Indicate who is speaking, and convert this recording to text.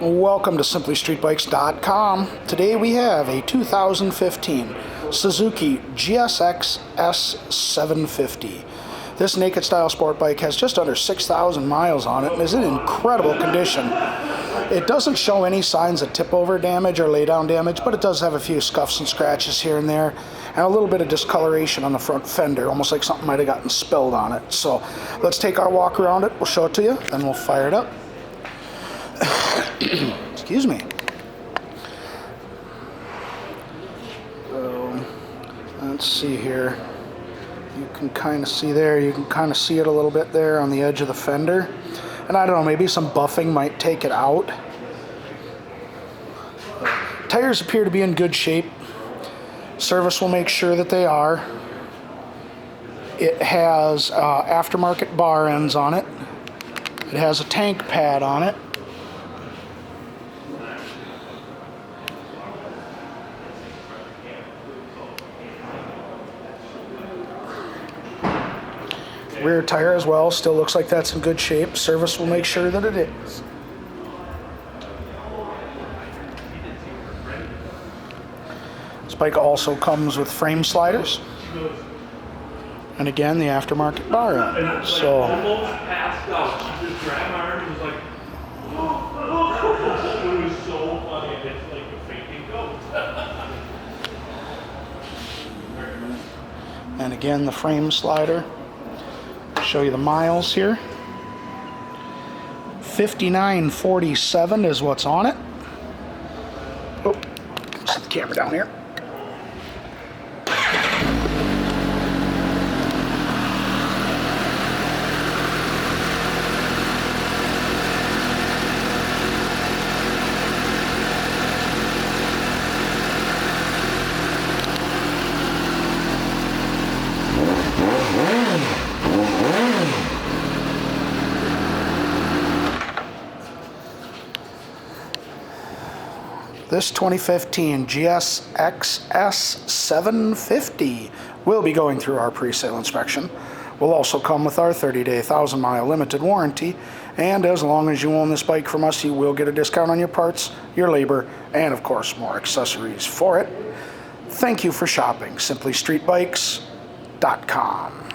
Speaker 1: Welcome to simplystreetbikes.com. Today we have a 2015 Suzuki GSX S750. This naked style sport bike has just under 6,000 miles on it and is in incredible condition. It doesn't show any signs of tip over damage or lay down damage, but it does have a few scuffs and scratches here and there and a little bit of discoloration on the front fender, almost like something might have gotten spilled on it. So let's take our walk around it, we'll show it to you, then we'll fire it up. Excuse me. Let's see here. You can kind of see there, you can kind of see it a little bit there on the edge of the fender. And I don't know, maybe some buffing might take it out. Tires appear to be in good shape. Service will make sure that they are. It has aftermarket bar ends on it. It has a tank pad on it. Rear tire as well, still looks like that's in good shape. Service will make sure that it is. This bike also comes with frame sliders. And again, the aftermarket bar end. So and again, the frame slider. Show you the miles here. 5947 is what's on it. Oh, set the camera down here. This 2015 GSX S750 will be going through our pre-sale inspection. Will also come with our 30-day, 1,000-mile limited warranty, and as long as you own this bike from us, you will get a discount on your parts, your labor, and of course more accessories for it. Thank you for shopping. SimplyStreetBikes.com.